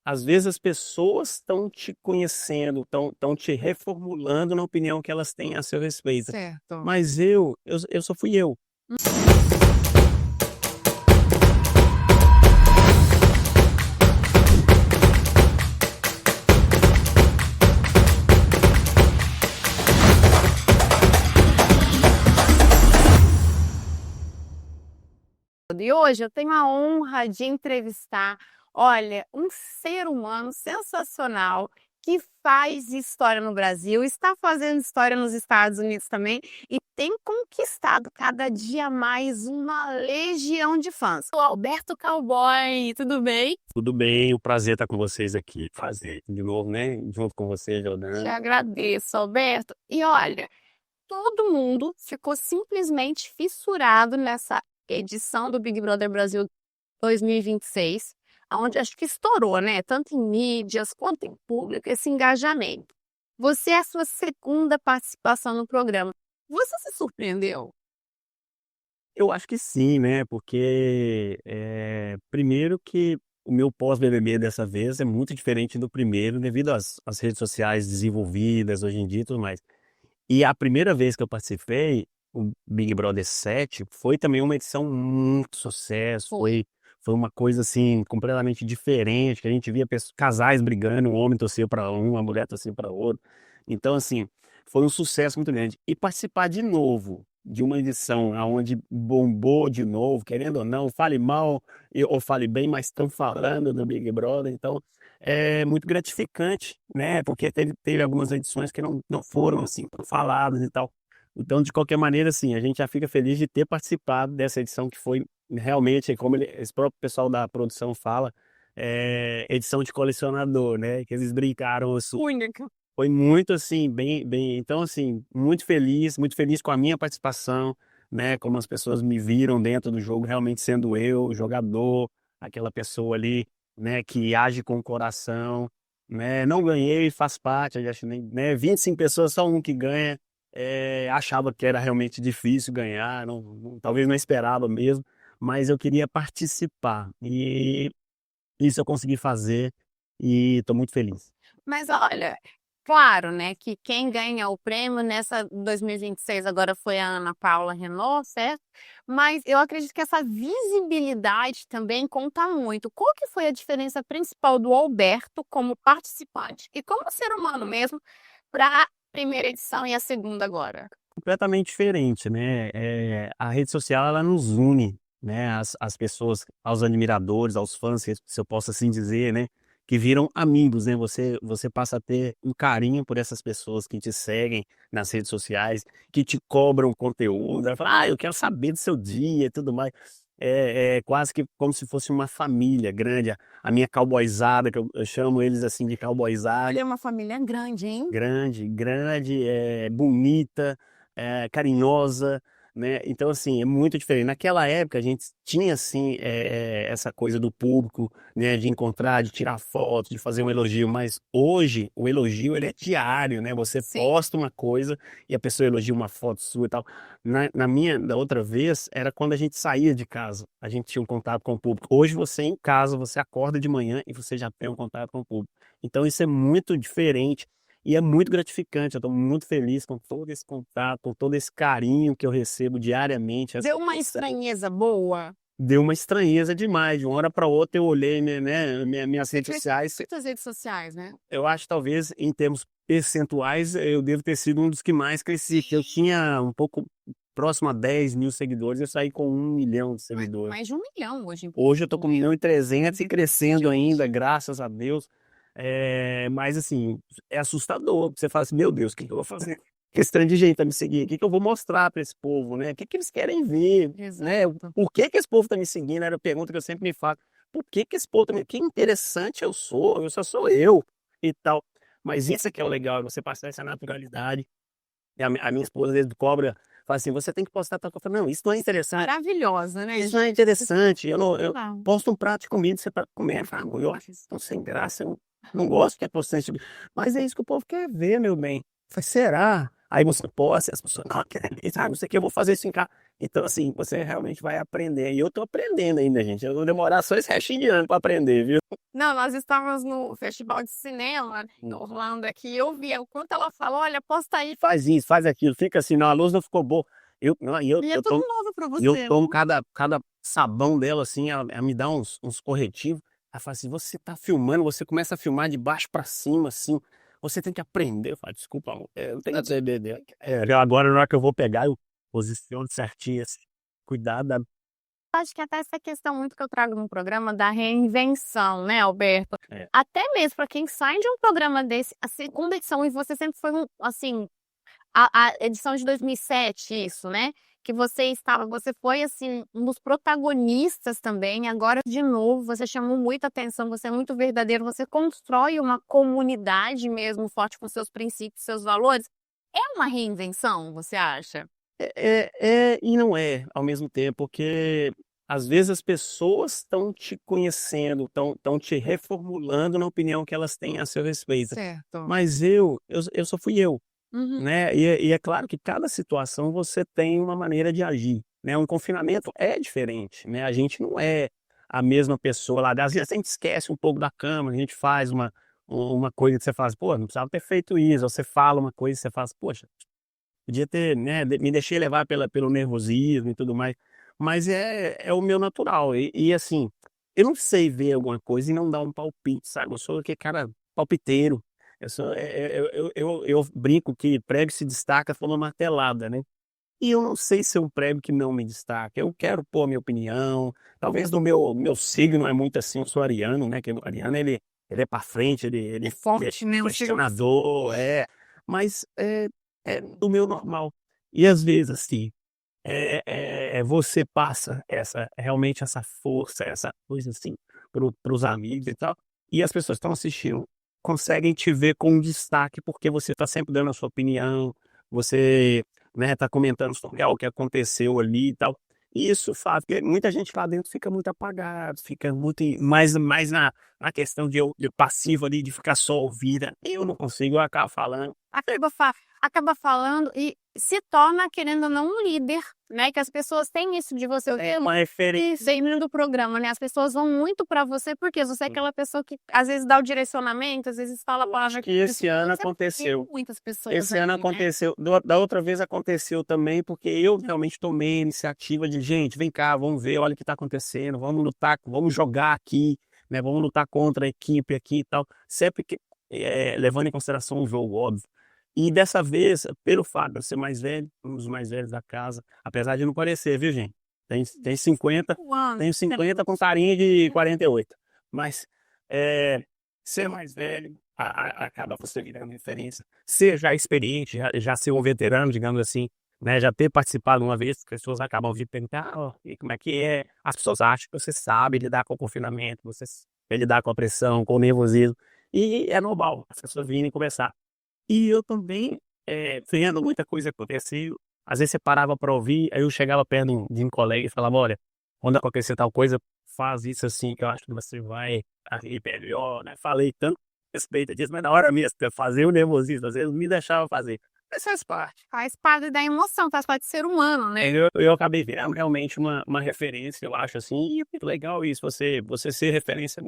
às vezes as pessoas estão te conhecendo, estão te reformulando na opinião que elas têm a seu respeito. Certo. Mas eu só fui eu. E hoje eu tenho a honra de entrevistar, olha, um ser humano sensacional que faz história no Brasil, está fazendo história nos Estados Unidos também e tem conquistado cada dia mais uma legião de fãs. O Alberto Cowboy, tudo bem? Tudo bem, o prazer estar com vocês aqui, fazer de novo, né? Junto com você, Te Jordana. agradeço, Alberto. E olha, todo mundo ficou simplesmente fissurado nessa edição do Big Brother Brasil 2026, onde acho que estourou, né? Tanto em mídias quanto em público, esse engajamento. Você é a sua segunda participação no programa. Você se surpreendeu? Eu acho que sim, né? Porque primeiro que o meu pós-BBB dessa vez é muito diferente do primeiro, devido às redes sociais desenvolvidas hoje em dia e tudo mais. E a primeira vez que eu participei, o Big Brother 7, foi também uma edição muito sucesso, Foi. foi uma coisa, assim, completamente diferente, que a gente via casais brigando, um homem torcia para um, a mulher torcia para outro. Então, assim, foi um sucesso muito grande. E participar de novo de uma edição aonde bombou de novo, querendo ou não, fale mal ou fale bem, mas estão falando do Big Brother, então é muito gratificante, né? Porque teve algumas edições que não foram assim tão faladas e tal. Então, de qualquer maneira, assim, a gente já fica feliz de ter participado dessa edição que foi realmente, como esse próprio pessoal da produção fala, edição de colecionador, né? Que eles brincaram assim. Única. Foi muito assim, bem. Então, assim, muito feliz com a minha participação, né? Como as pessoas me viram dentro do jogo, realmente sendo eu, o jogador, aquela pessoa ali, né? Que age com o coração, né? Não ganhei, faz parte, eu acho, né? 25 pessoas, só um que ganha. Achava que era realmente difícil ganhar, talvez não esperava mesmo, mas eu queria participar. E isso eu consegui fazer e estou muito feliz. Mas olha, claro, né, que quem ganha o prêmio nessa 2026 agora foi a Ana Paula Renault, certo? Mas eu acredito que essa visibilidade também conta muito. Qual que foi a diferença principal do Alberto como participante e como ser humano mesmo para a primeira edição e a segunda agora? Completamente diferente, né, a rede social ela nos une, né, as pessoas, aos admiradores, aos fãs, se eu posso assim dizer, né, que viram amigos, né, você passa a ter um carinho por essas pessoas que te seguem nas redes sociais, que te cobram conteúdo, ela fala: "Ah, eu quero saber do seu dia e tudo mais". É quase que como se fosse uma família grande, a minha cowboyzada, que eu chamo eles assim de cowboyzada. Ele é uma família grande, hein? Grande, bonita, carinhosa, né, então assim, é muito diferente. Naquela época a gente tinha assim, essa coisa do público, né, de encontrar, de tirar foto, de fazer um elogio, mas hoje o elogio ele é diário, né, você Sim. posta uma coisa e a pessoa elogia uma foto sua e tal. Da outra vez, era quando a gente saía de casa, a gente tinha um contato com o público. Hoje você em casa, você acorda de manhã e você já tem um contato com o público. Então isso é muito diferente. E é muito gratificante, eu estou muito feliz com todo esse contato, com todo esse carinho que eu recebo diariamente. Deu uma estranheza boa? Deu uma estranheza demais, de uma hora para outra eu olhei, minhas redes sociais, Muitas redes sociais, né? eu acho talvez em termos percentuais eu devo ter sido um dos que mais cresci, que eu tinha um pouco próximo a 10.000 seguidores, eu saí com 1 milhão de seguidores. Mais de 1 milhão hoje em Hoje eu tô com 1.300.000 e crescendo ainda, graças a Deus. Mas assim, é assustador, você fala assim: "Meu Deus, o que que eu vou fazer com esse tanto de gente tá me seguindo? O que que eu vou mostrar para esse povo, né? O que que eles querem ver, né? Exato. Por que que esse povo tá me seguindo?" Era a pergunta que eu sempre me faço. Por que que esse povo tá me que interessante eu só sou eu e tal. Mas isso é que é o legal, é você passar essa naturalidade. E a minha esposa às vezes cobra, fala assim: "Você tem que postar tal coisa". Eu falo: "Não, isso não é interessante. Maravilhosa, né? Isso não é interessante, eu Não. posto um prato de comida, você para comer", eu falo: "Eu acho isso tão sem graça, eu não gosto que é postante", mas é isso que o povo quer ver, meu bem. Eu falei: "Será?". Aí você posta e as pessoas: "Não, que delícia, não sei o que, eu vou fazer isso em casa". Então, assim, você realmente vai aprender. E eu tô aprendendo ainda, gente. Eu vou demorar só esse restinho de ano pra aprender, viu? Não, nós estávamos no Festival de Cinema em Orlando aqui, e eu via o quanto ela falou, olha, posta aí, Faz isso, faz aquilo. Fica assim, não, a luz não ficou boa. Não, e é tudo novo para eu você. tomo cada sabão dela, assim, ela me dá uns corretivos. Ela fala assim, você tá filmando, você começa a filmar de baixo pra cima, assim. Você tem que aprender. Eu falo, desculpa, amor, eu tenho que aprender. Agora, na hora que eu vou pegar, eu posiciono certinho, assim. Cuidado da... Acho que até essa questão muito que eu trago no programa da reinvenção, né, Alberto? É. Até mesmo para quem sai de um programa desse, a segunda edição, e você sempre foi assim, a edição de 2007, isso, né? Que você foi assim, um dos protagonistas também. Agora, de novo, você chamou muita atenção, você é muito verdadeiro, você constrói uma comunidade mesmo forte com seus princípios, seus valores. É uma reinvenção, você acha? É e não é ao mesmo tempo, porque às vezes as pessoas estão te conhecendo, estão te reformulando na opinião que elas têm a seu respeito. Certo. Mas eu só fui eu, Uhum. né? E é claro que cada situação você tem uma maneira de agir, né? Um confinamento é diferente, né? A gente não é a mesma pessoa lá. Às vezes a gente esquece um pouco da câmera, a gente faz uma coisa que você faz, pô, não precisava ter feito isso. Ou você fala uma coisa e você faz, poxa, podia ter, né, me deixei levar pelo nervosismo e tudo mais, mas é o meu natural. E assim, eu não sei ver alguma coisa e não dar um palpite, sabe? Eu sou aquele cara palpiteiro. Eu sou, eu brinco que prego se destaca por uma martelada, né? E eu não sei se é um prego que não me destaca. Eu quero pôr a minha opinião. Talvez do meu signo é muito assim, eu sou ariano, né? Que o ariano ele é para frente, ele É forte, né? O signo. questionador, mas é do meu normal. E às vezes, assim, você passa realmente essa força, essa coisa assim, para os amigos e tal, e as pessoas estão assistindo, conseguem te ver com um destaque, porque você está sempre dando a sua opinião, você, né, tá comentando sobre algo que aconteceu ali e tal. E isso faz porque muita gente lá dentro fica muito apagado, fica muito mais na questão de passivo ali, de ficar só ouvida. Eu não consigo, eu acabo falando. Acaba falando e se torna, querendo ou não, um líder, né? Que as pessoas têm isso de você. É uma referência. Dentro do programa, né? As pessoas vão muito para você, porque você é aquela pessoa que às vezes dá o direcionamento, às vezes fala a palavra. Que esse ano Você aconteceu. muitas pessoas Esse ano ali, né? aconteceu, da outra vez aconteceu também, porque eu realmente tomei a iniciativa de: "Gente, vem cá, vamos ver, olha o que está acontecendo, vamos lutar, vamos jogar aqui, né, vamos lutar contra a equipe aqui e tal", sempre que levando em consideração o jogo, óbvio. E dessa vez, pelo fato de eu ser mais velho, um dos mais velhos da casa, apesar de não parecer, viu, gente, tem 50, Uau. tenho 50 com carinha de 48, mas, ser mais velho acaba você virando referência. Ser já experiente, já ser um veterano, digamos assim, né, já ter participado uma vez, as pessoas acabam vindo perguntar: "Ó, e como é que é?". As pessoas acham que você sabe lidar com o confinamento, você sabe lidar com a pressão, com o nervosismo, e é normal as pessoas virem conversar. E eu também, vendo muita coisa acontecer, às vezes você parava para ouvir, aí eu chegava perto de um colega e falava: "Olha, quando acontecer tal coisa, faz isso assim que eu acho que você vai agir melhor", né. Falei tanto a respeito disso, mas na hora mesmo de fazer o nervosismo, às vezes não me deixava fazer. Mas faz parte. Faz parte da emoção, faz parte de ser humano, né? Eu acabei virando realmente uma referência, eu acho assim, e é muito legal isso, você ser referência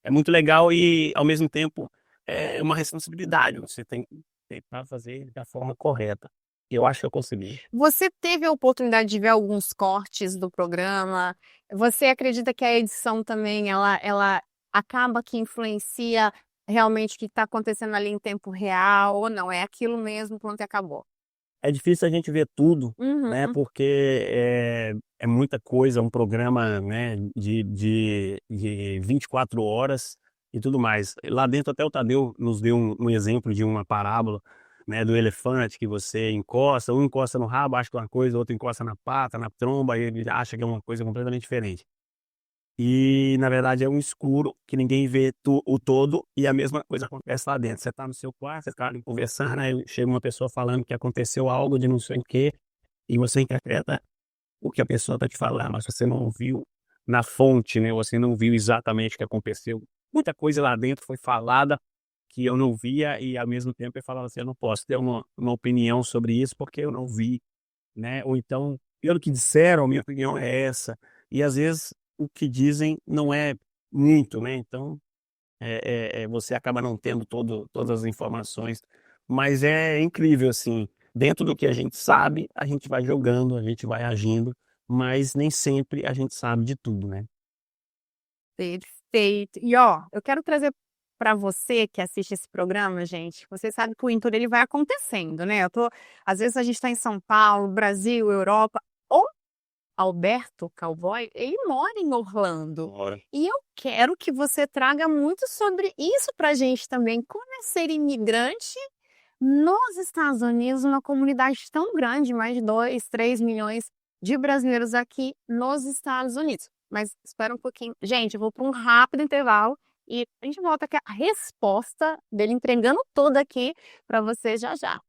é muito legal e, ao mesmo tempo, é uma responsabilidade, você tem que tentar fazer da forma correta. Eu acho que eu consegui. Você teve a oportunidade de ver alguns cortes do programa? Você acredita que a edição também ela acaba que influencia realmente o que está acontecendo ali em tempo real ou não? É aquilo mesmo, pronto e acabou? É difícil a gente ver tudo, né, Uhum. porque é muita coisa, um programa, né, de 24 horas e tudo mais. Lá dentro até o Tadeu nos deu um exemplo de uma parábola, né, do elefante que você encosta, um encosta no rabo, acha que é uma coisa, outro encosta na pata, na tromba, e ele acha que é uma coisa completamente diferente. E na verdade é um escuro que ninguém vê o todo, e a mesma coisa acontece lá dentro. Você tá no seu quarto, você tá ali conversando, aí chega uma pessoa falando que aconteceu algo de não sei o quê, e você interpreta o que a pessoa tá te falando, mas você não viu na fonte, né, você não viu exatamente o que aconteceu. Muita coisa lá dentro foi falada que eu não via, e ao mesmo tempo eu falava assim: "Eu não posso ter uma opinião sobre isso, porque eu não vi", né, ou então pelo que disseram, a minha opinião é essa. E às vezes o que dizem não é muito, né? Então você acaba não tendo todas as informações. Mas é incrível, assim, dentro do que a gente sabe, a gente vai jogando, a gente vai agindo, mas nem sempre a gente sabe de tudo, né? Perfeito. E ó, eu quero trazer para você que assiste esse programa, gente, você sabe que o Intour ele vai acontecendo, né? Às vezes a gente está em São Paulo, Brasil, Europa, ou Alberto Cowboy, ele mora em Orlando. Ora. E eu quero que você traga muito sobre isso pra gente também, como é ser imigrante nos Estados Unidos, uma comunidade tão grande, mais de 2, 3 milhões de brasileiros aqui nos Estados Unidos. Mas espera um pouquinho. Gente, eu vou para um rápido intervalo e a gente volta com a resposta dele entregando toda aqui para você já já.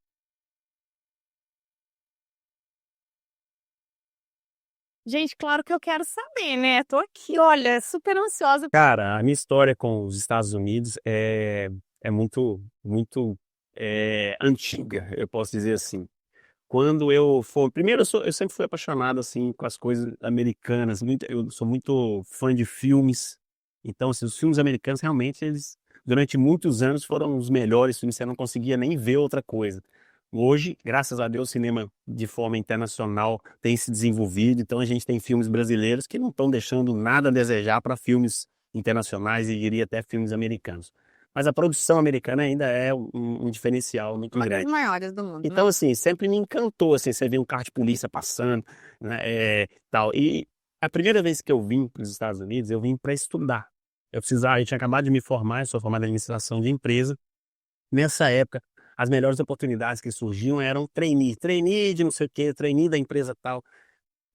Gente, claro que eu quero saber, né? Tô aqui, olha, super ansiosa. Cara, a minha história com os Estados Unidos é muito antiga, eu posso dizer assim. Quando eu for primeiro eu sempre fui apaixonado, assim, com as coisas americanas, eu sou muito fã de filmes, então, assim, os filmes americanos realmente eles, durante muitos anos, foram os melhores filmes, você não conseguia nem ver outra coisa. Hoje, graças a Deus, o cinema de forma internacional tem se desenvolvido, então a gente tem filmes brasileiros que não estão deixando nada a desejar para filmes internacionais e diria até filmes americanos. Mas a produção americana ainda é um diferencial muito Uma das grande. maiores do mundo, né? Então, assim, sempre me encantou, assim, você vê um carro de polícia passando, né, tal. E a primeira vez que eu vim para os Estados Unidos, eu vim para estudar. Eu tinha acabado de me formar, eu sou formado em administração de empresa. Nessa época, as melhores oportunidades que surgiam eram trainee de não sei o quê, trainee da empresa tal.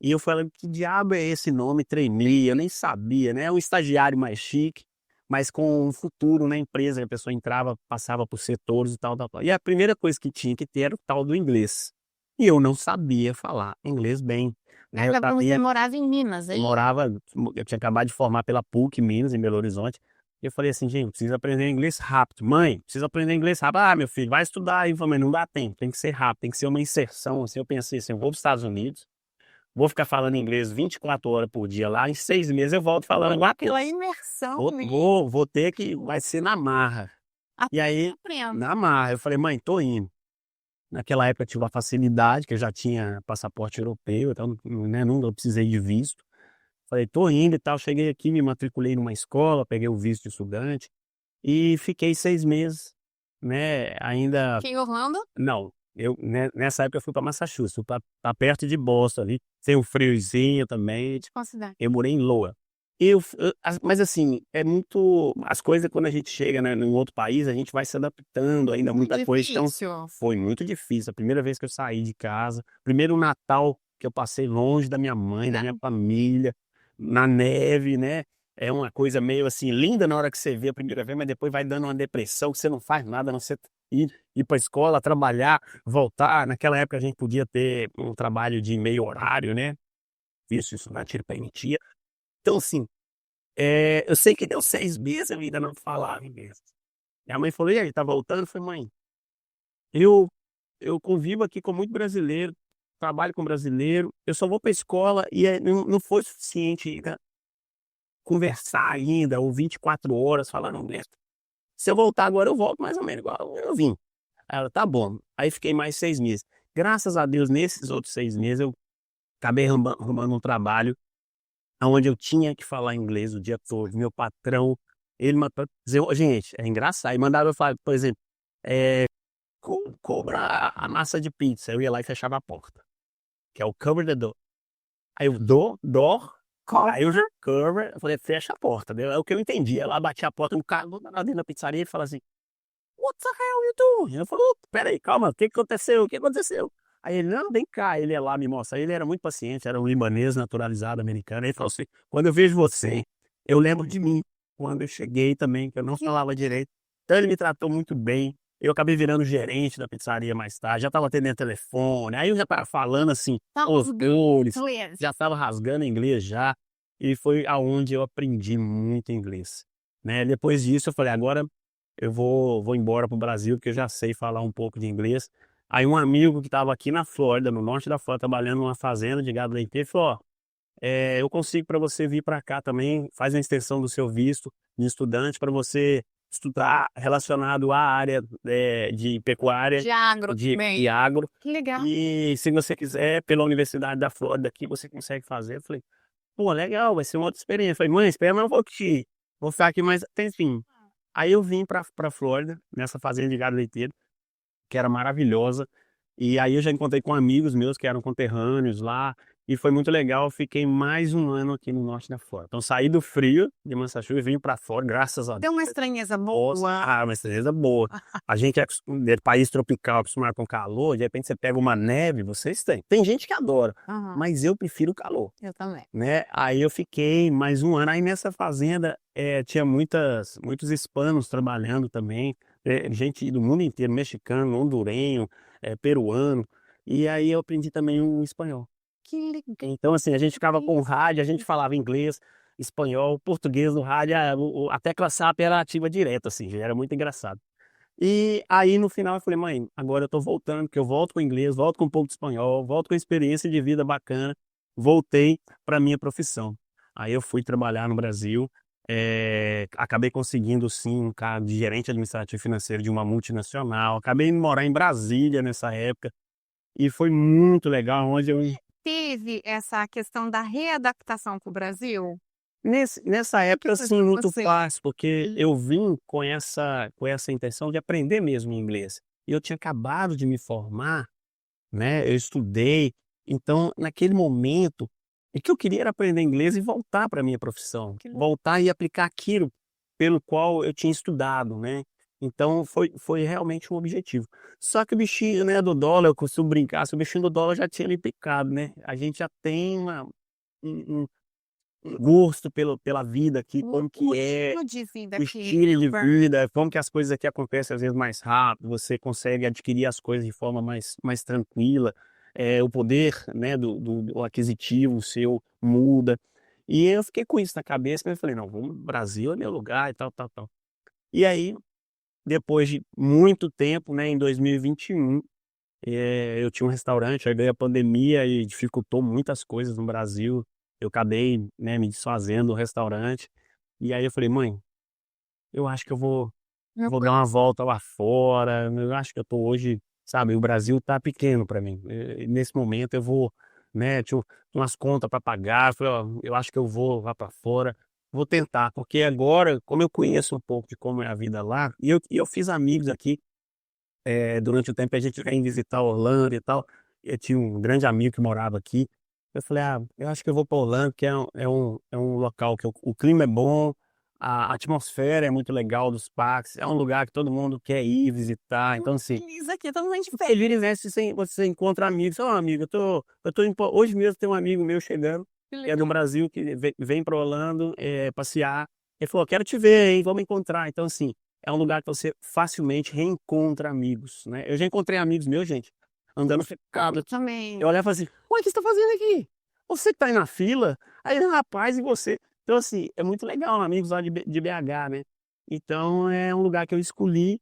E eu falei: "Que diabo é esse nome trainee?" Eu nem sabia, né, é um estagiário mais chique, mas com um futuro na empresa, que a pessoa entrava, passava por setores e tal, tal, tal. E a primeira coisa que tinha que ter era o tal do inglês. E eu não sabia falar inglês bem, né, eu Você sabia morava em Minas, eu aí? morava eu tinha acabado de formar pela PUC Minas, em Belo Horizonte, e eu falei assim: "Gente, preciso aprender inglês rápido. Mãe, preciso aprender inglês rápido". "Ah, meu filho, vai estudar aí". Eu falei: "Mas não dá tempo, tem que ser rápido, tem que ser uma inserção", assim. Eu pensei assim: "Eu vou para os Estados Unidos, vou ficar falando inglês 24 horas por dia lá, em 6 meses eu volto falando igual aquele. Pela imersão Vou mesmo. vou vou ter que vai ser na marra". E aí, Aprendo. na marra, eu falei: "Mãe, tô indo". Naquela época eu tive uma facilidade, que eu já tinha passaporte europeu, então, né, nunca precisei de visto. Falei: "Tô indo e tal". Cheguei aqui, me matriculei numa escola, peguei o visto de estudante e fiquei 6 meses, né, ainda Aqui em Orlando? não, nessa época eu fui para Massachusetts, fui pra perto de Boston ali, tem um friozinho também. De qual cidade? Eu morei em Lowell. Mas assim, é muito as coisas quando a gente chega, né, num outro país, a gente vai se adaptando ainda a muita coisa, então Difícil. foi muito difícil. A primeira vez que eu saí de casa, primeiro Natal que eu passei longe da minha mãe, da minha família, na neve, né, é uma coisa meio assim, linda na hora que você vê a primeira vez, mas depois vai dando uma depressão que você não faz nada, a não ser ir pra escola, trabalhar, voltar. Naquela época a gente podia ter um trabalho de meio horário, né, visto isso na tira permitia. Então assim, eu sei que deu 6 meses, eu ainda não falava inglês. Minha mãe falou: "E aí, tá voltando?" Eu falei: "Mãe, eu eu convivo aqui com muito brasileiro, trabalho com brasileiro, eu só vou pra escola e, não foi suficiente ainda conversar ainda, ou 24 horas falando inglês. Se eu voltar agora eu volto mais ou menos igual eu vim". Aí ela: "Tá bom". Aí fiquei mais 6 meses. Graças a Deus, nesses outros 6 meses eu acabei arrumando um trabalho aonde eu tinha que falar inglês o dia todo. Meu patrão, ele mandou dizer gente, é engraçado, ele mandava eu falar, por exemplo, cobra a massa de pizza", eu ia lá e fechava a porta, que é o cover the door. Aí eu door, aí eu já cover, eu falei: "Fecha a porta", entendeu, é o que eu entendi. Ela batia a porta no cara lá dentro da pizzaria e fala assim: "What the hell you doing?" Eu falo: "Espera aí, calma, o que que aconteceu? O que aconteceu?" Aí ele: "Não, vem cá", ele ia lá me mostrar, ele era muito paciente, era um libanês naturalizado americano, ele falou assim: "Quando eu vejo você, eu lembro de mim, quando eu cheguei também, que eu não falava direito". Então ele me tratou muito bem, eu acabei virando gerente da pizzaria mais tarde, já estava atendendo telefone, aí eu já estava falando assim, Tá horrores, inglês. já estava rasgando inglês já, e foi aonde eu aprendi muito inglês, né. Depois disso eu falei: "Agora eu vou embora para o Brasil, porque eu já sei falar um pouco de inglês". Aí um amigo que estava aqui na Flórida, no norte da Flórida, trabalhando numa fazenda de gado leiteiro, falou, ó, eu consigo para você vir para cá também, faz a extensão do seu visto de estudante para você estudar relacionado à área de pecuária, De agro de também. agro. Que legal. E se você quiser, pela Universidade da Flórida aqui, você consegue fazer. Eu falei, pô, legal, vai ser uma outra experiência. Eu falei, mãe, espera, mas eu vou aqui. Vou ficar aqui mais tempinho. Aí eu vim para Flórida, nessa fazenda de gado leiteiro, que era maravilhosa. E aí eu já encontrei com amigos meus que eram conterrâneos lá, e foi muito legal. Eu fiquei mais um ano aqui no norte da Flórida. Então saí do frio de Massachusetts e vim para fora, graças a Deus. Deu uma estranheza Nossa, boa. uma estranheza boa. A gente é de país tropical, acostumado com calor, de repente você pega uma neve, vocês têm. Tem gente que adora, Aham, mas eu prefiro o calor, eu também. né? Aí eu fiquei mais um ano. Aí nessa fazenda tinha muitos hispanos trabalhando também, gente do mundo inteiro, mexicano, hondurenho, peruano. E aí eu aprendi também o espanhol. Que legal. Então, assim, a gente ficava com o rádio, a gente falava inglês, espanhol, português no rádio, a tecla SAP era ativa direto, assim, já era muito engraçado. E aí no final eu falei, mãe, agora eu tô voltando, que eu volto com inglês, volto com um pouco de espanhol, volto com experiência de vida bacana, voltei para minha profissão. Aí eu fui trabalhar no Brasil, acabei conseguindo sim um cargo de gerente administrativo financeiro de uma multinacional, acabei indo morar em Brasília nessa época, e foi muito legal, onde eu Teve essa questão da readaptação com o Brasil? nessa época, Foi assim, pra muito você? fácil, porque eu vim com essa intenção de aprender mesmo inglês. E eu tinha acabado de me formar, né, eu estudei, então naquele momento, o que eu queria era aprender inglês e voltar para minha profissão, Que legal. voltar e aplicar aquilo pelo qual eu tinha estudado, né. Então foi realmente um objetivo. Só que o bichinho, né, do dólar, eu costumo brincar, se o bichinho do dólar já tinha me picado, né, a gente já tem um gosto pela vida aqui, como O que é, estilo de vida o aqui estilo de vida, como que as coisas aqui acontecem às vezes mais rápido, você consegue adquirir as coisas de forma mais tranquila, o poder, né, do aquisitivo seu muda. E eu fiquei com isso na cabeça, mas eu falei: "Não, vamos Brasil é meu lugar e tal, tal, tal". E aí, depois de muito tempo, né, em 2021, eu tinha um restaurante, aí veio a pandemia e dificultou muitas coisas no Brasil. Eu acabei, né, me desfazendo do restaurante. E aí eu falei: "Mãe, eu acho que eu vou no vou dar uma volta lá fora, eu acho que eu tô hoje", sabe, o Brasil tá pequeno para mim. Nesse momento eu vou, né, tinha umas contas para pagar, eu falei: "Ó, eu acho que eu vou lá para fora, vou tentar", porque agora, como eu conheço um pouco de como é a vida lá, e eu fiz amigos aqui, durante o tempo que a gente vem visitar Orlando e tal, eu tinha um grande amigo que morava aqui, eu falei: "Ah, eu acho que eu vou para Orlando, que é um local que o clima é bom, a atmosfera é muito legal dos parques, é um lugar que todo mundo quer ir visitar", então assim, feliz aqui, todo mundo de você férias. vira e mexe, você encontra amigos, "Ó amigo, eu tô hoje mesmo tem um amigo meu chegando, Que que é do legal. Brasil, que vem para Orlando, passear, ele falou: "Quero te ver, hein, vamos encontrar", então assim, é um lugar que você facilmente reencontra amigos, né. Eu já encontrei amigos meus, gente, andando Eu ficado, eu também. olhava assim: "Ué, o que você tá fazendo aqui? Você que tá aí na fila?" Aí ele: "Rapaz, e você?" Então assim, é muito legal, amigos lá de BH, né. Então é um lugar que eu escolhi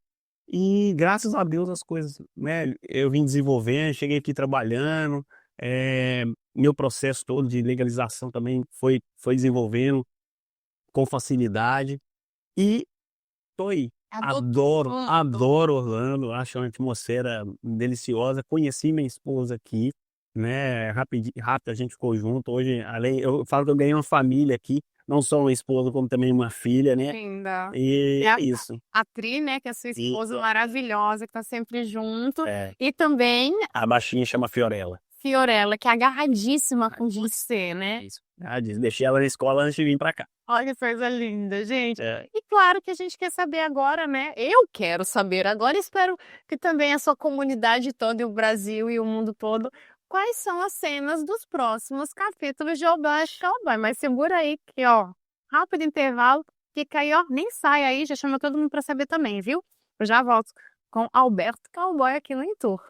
e graças a Deus as coisas, né, eu vim desenvolvendo, cheguei aqui trabalhando, meu processo todo de legalização também foi desenvolvendo com facilidade e tô aí. Adoro, Adotando. adoro Orlando, acho uma atmosfera deliciosa. Conheci minha esposa aqui, né, rápido a gente ficou junto. Hoje, além eu falo que eu ganhei uma família aqui, não só uma esposa, como também uma filha, né, Linda. e É a é isso. a Tri, né, que é a sua E esposa maravilhosa, que tá sempre junto, é, e também a baixinha chama Fiorella. Fiorella, que é agarradíssima com você, né. Isso. Ah, deixei ela na escola antes de vir pra cá. Olha que coisa linda, gente. É. E claro que a gente quer saber agora, né, eu quero saber agora, espero que também a sua comunidade toda, e o Brasil e o mundo todo, quais são as cenas dos próximos capítulos de Obaixo Cowboy. Mas segura aí que, ó, rápido intervalo, fica aí, ó, nem sai aí, já chama todo mundo pra saber também, viu. Eu já volto com Alberto Cowboy aqui no Em Tour.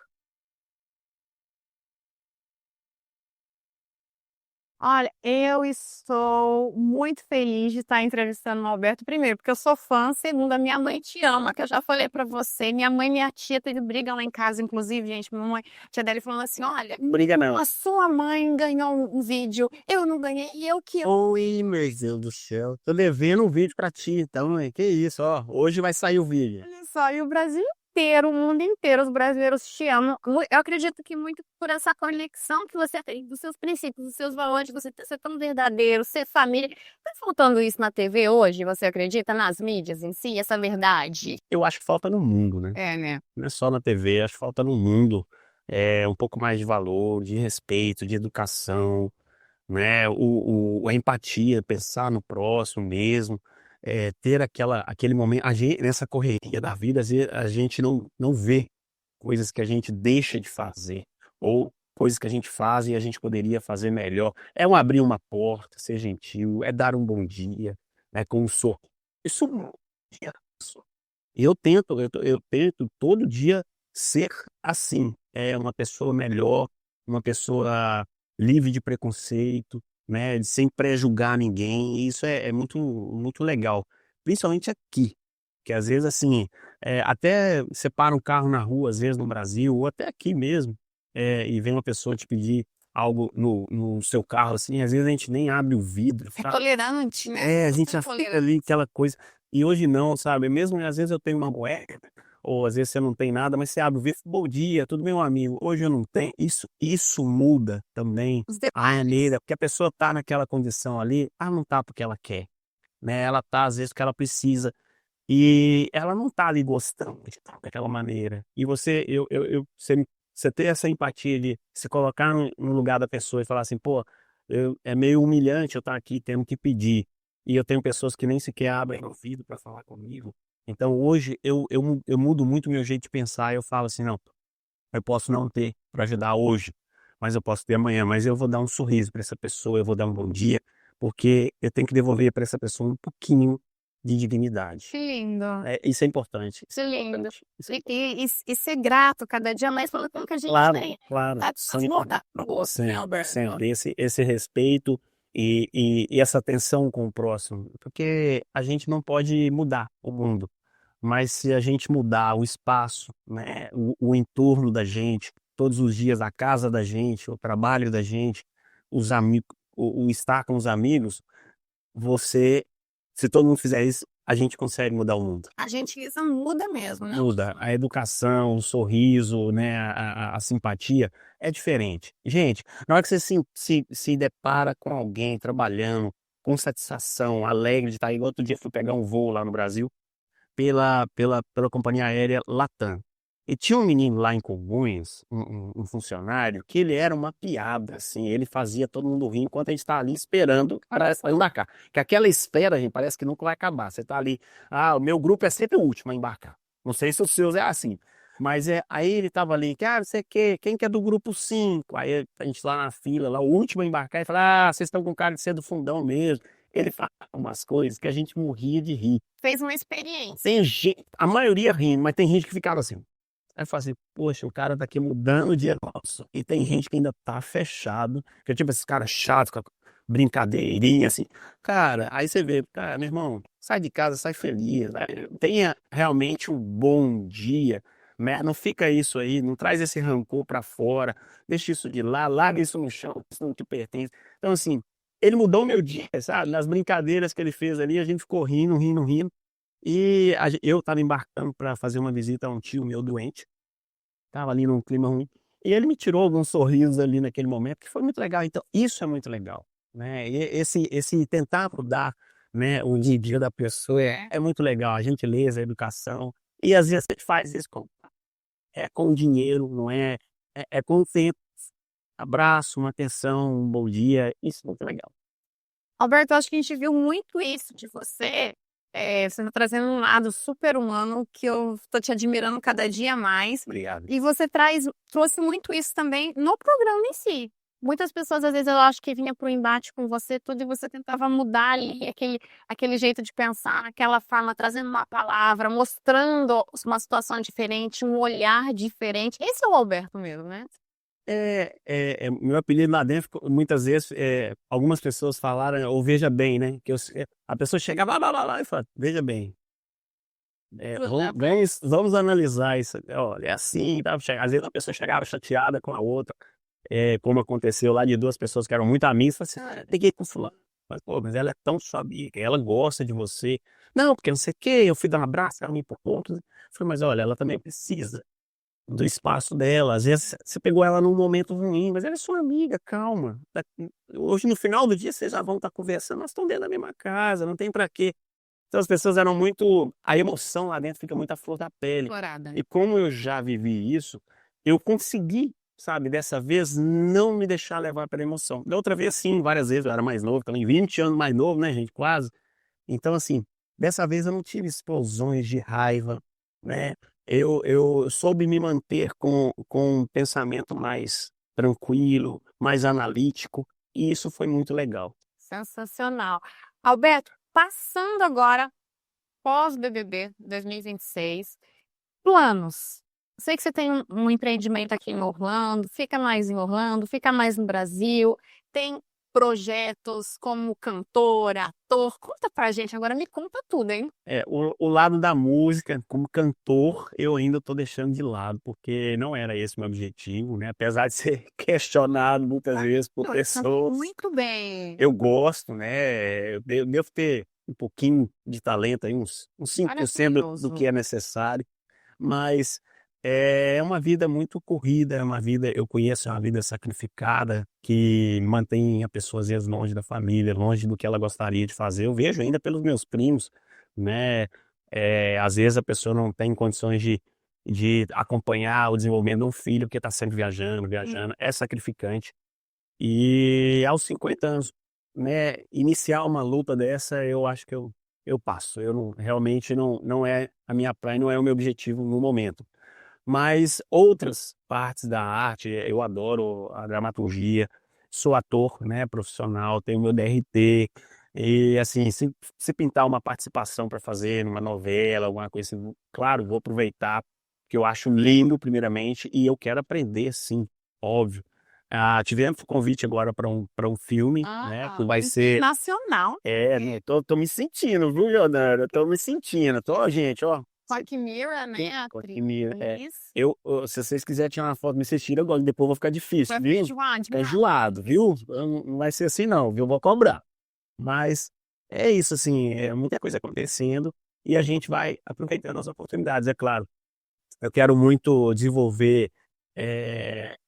Olha, eu estou muito feliz de estar entrevistando o Alberto, primeiro, porque eu sou fã, segundo, a minha mãe te ama, que eu já falei pra você. Minha mãe e minha tia teve briga lá em casa, inclusive, gente. Minha mãe, a tia dela falando assim: olha, Não briga não. a sua mãe ganhou um vídeo, eu não ganhei, e eu que. Oi, meu Deus do céu. Tô devendo um vídeo pra ti, então, hein? Que isso, ó. Hoje vai sair o vídeo. Olha só, e o Brasil inteiro, o mundo inteiro, os brasileiros te amam. Eu acredito que muito por essa conexão que você tem dos seus princípios, dos seus valores, você ser tão verdadeiro, ser família. Tá faltando isso na TV hoje, você acredita? Nas mídias em si, essa verdade? Eu acho que falta no mundo, né? É, né? Não é só na TV, acho que falta no mundo. É um pouco mais de valor, de respeito, de educação, né? A empatia, pensar no próximo mesmo, ter aquele momento. Nessa correria da vida, às vezes a gente não vê coisas que a gente deixa de fazer, ou coisas que a gente faz e a gente poderia fazer melhor. É um abrir uma porta, ser gentil, é dar um bom dia, né? Com um sorriso. Isso muda. Eu tento todo dia ser assim, uma pessoa melhor, uma pessoa livre de preconceito, né, sem pré-julgar ninguém, e isso é muito muito legal, principalmente aqui, que às vezes, assim, até você para um carro na rua, às vezes no Brasil, ou até aqui mesmo, e vem uma pessoa te pedir algo no seu carro, assim, às vezes a gente nem abre o vidro, É sabe. tolerante, né? É, a gente Super já fica tolerante. ali aquela coisa. E hoje não, sabe, mesmo às vezes eu tenho uma moeda, ou às vezes você não tem nada, mas você abre o vidro: "Bom dia, tudo bem, meu amigo?". Hoje eu não tenho. Isso muda também Os a detalhes. maneira, porque a pessoa tá naquela condição ali, ela não tá porque ela quer, né, ela tá às vezes porque ela precisa, e ela não tá ali gostando de estar daquela maneira. E você eu você ter essa empatia de se colocar no lugar da pessoa e falar assim: "Pô, é meio humilhante eu estar aqui tendo que pedir, e eu tenho pessoas que nem sequer abrem o ouvido para falar comigo". Então hoje eu mudo muito o meu jeito de pensar, eu falo assim: "Não, eu posso não ter para ajudar hoje, mas eu posso ter amanhã, mas eu vou dar um sorriso para essa pessoa, eu vou dar um bom dia, porque eu tenho que devolver para essa pessoa um pouquinho de dignidade". Que lindo. Isso é importante, isso Que é lindo. importante, isso é E ser grato cada dia mais pelo que a gente claro, tem. claro, Tá transbordar pro outro, né, sempre, Alberto? sempre. Esse respeito e essa atenção com o próximo, porque a gente não pode mudar o mundo, mas se a gente mudar o espaço, né, o entorno da gente, todos os dias, a casa da gente, o trabalho da gente, os amigos, o estar com os amigos, você se todo mundo fizer isso, a gente consegue mudar o mundo. A gentileza muda mesmo, né? Muda. A educação, o sorriso, né, a simpatia é diferente. Gente, na hora que você se depara com alguém trabalhando com satisfação, alegre de estar igual outro dia fui pegar um voo lá no Brasil, pela companhia aérea Latam. E tinha um menino lá em Congonhas, um funcionário, que ele era uma piada, assim, ele fazia todo mundo rir enquanto a gente tá ali esperando o cara sair embarcar. Que aquela espera, gente, parece que nunca vai acabar. Você tá ali, o meu grupo é sempre o último a embarcar. Não sei se os seus é assim, mas aí ele tava ali, que, não sei o quê, quem que é do grupo 5? Aí a gente lá na fila, lá o último a embarcar, e fala: vocês estão com cara de ser do fundão mesmo. Ele fala umas coisas que a gente morria de rir. Fez uma experiência. Tem gente, a maioria rindo, mas tem gente que ficava assim. Aí eu falo assim: "Poxa, o cara tá aqui mudando o dia nosso". E tem gente que ainda tá fechado, que é tipo esses caras chatos com a brincadeirinha assim. Cara, aí você vê, cara, meu irmão, sai de casa, sai feliz, né, tenha realmente um bom dia, né, não fica isso aí, não traz esse rancor pra fora, deixa isso de lá, larga isso no chão, isso não te pertence. Então assim, ele mudou o meu dia, sabe, nas brincadeiras que ele fez ali, a gente ficou rindo, rindo, rindo. E eu estava embarcando para fazer uma visita a um tio meu doente, estava ali num clima ruim, e ele me tirou alguns sorrisos ali naquele momento, que foi muito legal. Então isso é muito legal, né, e esse tentar mudar, né, o dia a dia da pessoa é muito legal, a gentileza, a educação, e às vezes a gente faz isso com dinheiro, não é, é com o tempo. Abraço, uma atenção, um bom dia, isso é muito legal. Alberto, acho que a gente viu muito isso de você. Você tá trazendo um lado super humano que eu tô te admirando cada dia mais. Obrigado. E você trouxe muito isso também no programa em si. Muitas pessoas, às vezes, eu acho que vinha para o embate com você tudo e você tentava mudar ali aquele jeito de pensar, aquela forma, trazendo uma palavra, mostrando uma situação diferente, um olhar diferente. Esse é o Alberto mesmo, né? Meu apelido lá dentro, muitas vezes, algumas pessoas falaram, ou veja bem, né? A pessoa chegava lá e falava, veja bem, vamos analisar isso. Olha, é assim, tá? Às vezes a pessoa chegava chateada com a outra, como aconteceu lá de duas pessoas que eram muito amigas, falou assim, liguei pro fulano. Mas, pô, mas ela é tão sua amiga, ela gosta de você. Não, porque não sei o quê, eu fui dar um abraço, ela me empurrou. Eu falei, mas olha, ela também precisa do espaço dela. Às vezes você pegou ela num momento ruim, mas ela é sua amiga, calma. Hoje, no final do dia, vocês já vão estar conversando, nós estamos dentro da mesma casa, não tem pra quê. Então as pessoas eram muito. A emoção lá dentro fica muito à flor da pele. Explorada, né? E como eu já vivi isso, eu consegui, sabe, dessa vez não me deixar levar pela emoção. Da outra vez, sim, várias vezes, eu era mais novo, também 20 anos mais novo, né, gente, quase. Então, assim, dessa vez eu não tive explosões de raiva, né? Eu soube me manter com um pensamento mais tranquilo, mais analítico, e isso foi muito legal. Sensacional. Alberto, passando agora pós-BBB 2026, planos. Sei que você tem um empreendimento aqui em Orlando, fica mais em Orlando, fica mais no Brasil, tem projetos como cantor, ator. Conta pra gente agora, me conta tudo, hein? O lado da música, como cantor, eu ainda estou deixando de lado, porque não era esse o meu objetivo, né? Apesar de ser questionado muitas vezes por Olha, canta pessoas, muito bem. eu gosto, né? Eu devo ter um pouquinho de talento aí, uns 5% do Maravilhoso. que é necessário, mas é uma vida muito corrida, é uma vida, eu conheço, é uma vida sacrificada, que mantém a pessoa às vezes longe da família, longe do que ela gostaria de fazer. Eu vejo ainda pelos meus primos, né? Às vezes a pessoa não tem condições de acompanhar o desenvolvimento de um filho porque está sempre viajando, viajando, é sacrificante. E aos 50 anos, né, iniciar uma luta dessa, eu acho que eu passo. Eu não, realmente não é a minha praia, não é o meu objetivo no momento. Mas outras partes da arte, eu adoro a dramaturgia, sou ator, né, profissional, tenho meu DRT, e assim, se pintar uma participação para fazer numa novela, alguma coisa assim, claro, vou aproveitar, porque eu acho lindo, primeiramente, e eu quero aprender, sim, óbvio. Tivemos convite agora para um filme, né, que Ah, vai ser. internacional. Né, tô me sentindo, viu, Leonardo? Tô me sentindo, tô, gente, ó. Quack Mira, né, Coquimira, atriz. se vocês quiserem tirar uma foto, me vocês tiram agora, depois vai ficar difícil, Vai viu? feijoar Fica demais. enjoado, viu? Não vai ser assim não, viu? Vou cobrar. Mas é isso, assim, é muita coisa acontecendo e a gente vai aproveitando as oportunidades, é claro. Eu quero muito desenvolver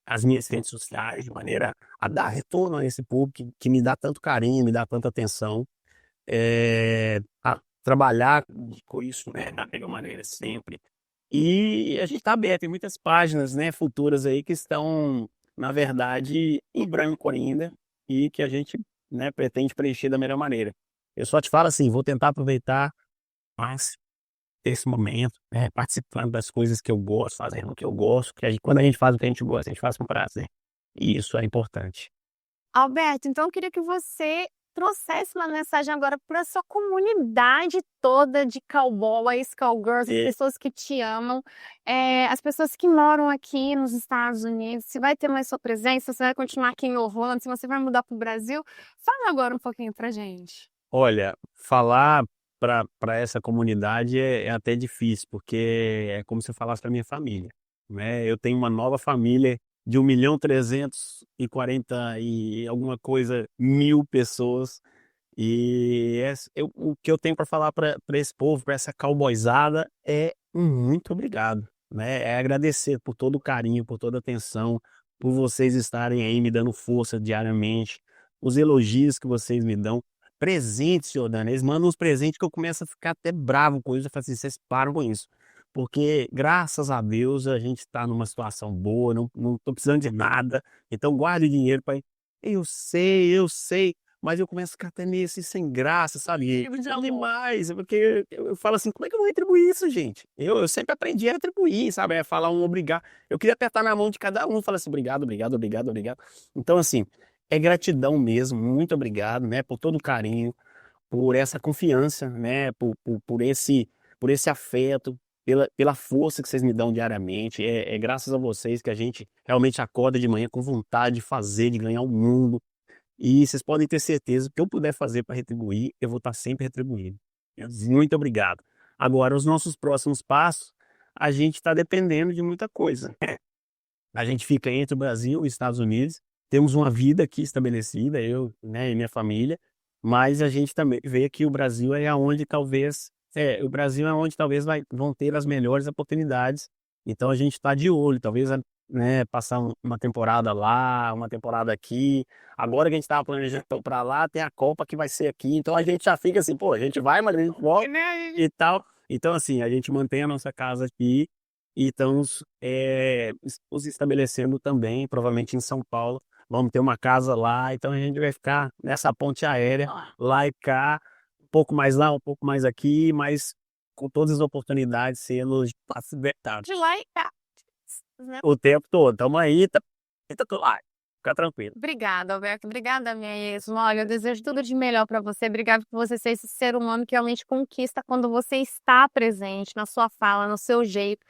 as minhas redes sociais de maneira a dar retorno a esse público que me dá tanto carinho, me dá tanta atenção, a trabalhar com isso, né, da melhor maneira sempre. E a gente está aberto, tem muitas páginas, né, futuras aí que estão, na verdade, em branco ainda e que a gente, né, pretende preencher da melhor maneira. Eu só te falo assim, vou tentar aproveitar mais esse momento, né, participando das coisas que eu gosto, fazendo o que eu gosto, que quando a gente faz o que a gente gosta, a gente faz com prazer. E isso é importante. Alberto, então eu queria que você trouxesse uma mensagem agora para sua comunidade toda de cowboys, cowgirls, as É, pessoas que te amam, as pessoas que moram aqui nos Estados Unidos. Se vai ter mais sua presença, se vai continuar aqui em Orlando, se você vai mudar para o Brasil, fala agora um pouquinho pra gente. olha, falar para essa comunidade é até difícil, porque é como se eu falasse para minha família, né? Eu tenho uma nova família de 1.340 e alguma coisa mil pessoas, e o que eu tenho para falar para esse povo, para essa cowboyzada, é um muito obrigado, né? É agradecer por todo o carinho, por toda a atenção, por vocês estarem aí me dando força diariamente, os elogios que vocês me dão. Presentes, Jordana, eles mandam uns presentes que eu começo a ficar até bravo com isso. Eu falo assim, vocês param com isso. Porque, graças a Deus, a gente está numa situação boa, não tô precisando de nada. Então, guarde o dinheiro para. Eu sei, mas eu começo a ficar até meio assim, sem graça, sabe? Motivo de Não amor. demais, porque eu falo assim, como é que eu vou retribuir isso, gente? Eu sempre aprendi a retribuir, sabe? É falar um obrigado. Eu queria apertar na mão de cada um, falar assim, obrigado, obrigado, obrigado, obrigado. Então, assim, é gratidão mesmo, muito obrigado, né, por todo o carinho, por essa confiança, né, por esse afeto. pela força que vocês me dão diariamente. É graças a vocês que a gente realmente acorda de manhã com vontade de fazer, de ganhar o mundo. E vocês podem ter certeza que o que eu puder fazer para retribuir, eu vou estar sempre retribuindo. Muito obrigado. Agora, os nossos próximos passos, a gente está dependendo de muita coisa. A gente fica entre o Brasil e os Estados Unidos, temos uma vida aqui estabelecida, eu, né, e minha família, mas a gente também vê que o Brasil é onde talvez, o Brasil é onde talvez vão ter as melhores oportunidades. Então a gente está de olho, talvez, né, passar uma temporada lá, uma temporada aqui. Agora que a gente estava planejando para lá, tem a Copa que vai ser aqui, então a gente já fica assim, pô, a gente vai, mas a gente volta e tal. Então assim, a gente mantém a nossa casa aqui e estamos nos estabelecendo também, provavelmente em São Paulo. Vamos ter uma casa lá, então a gente vai ficar nessa ponte aérea, lá e cá, um pouco mais lá, um pouco mais aqui, mas com todas as oportunidades sendo libertadas De lá e cá, né? o tempo todo. Estamos aí, tá tudo lá, fica tranquilo. Obrigada, Alberto. Obrigada, mesmo. Olha, eu desejo tudo de melhor para você. Obrigada por você ser esse ser humano que realmente conquista quando você está presente na sua fala, no seu jeito.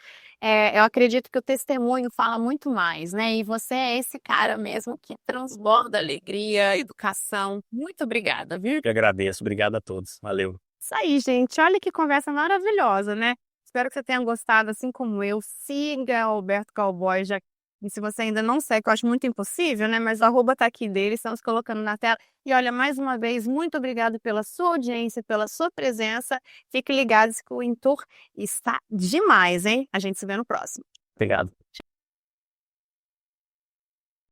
Eu acredito que o testemunho fala muito mais, né? E você é esse cara mesmo que transborda alegria, educação. Muito obrigada, viu? Eu agradeço, obrigado a todos, valeu. Isso aí, gente. Olha que conversa maravilhosa, né? Espero que você tenha gostado, assim como eu. Siga o Alberto Cowboy, já. E se você ainda não segue, que eu acho muito impossível, né? Mas o arroba tá aqui dele, estamos colocando na tela. E olha, mais uma vez, muito obrigado pela sua audiência, pela sua presença. Fique ligados que o Intur está demais, hein? A gente se vê no próximo. Obrigado.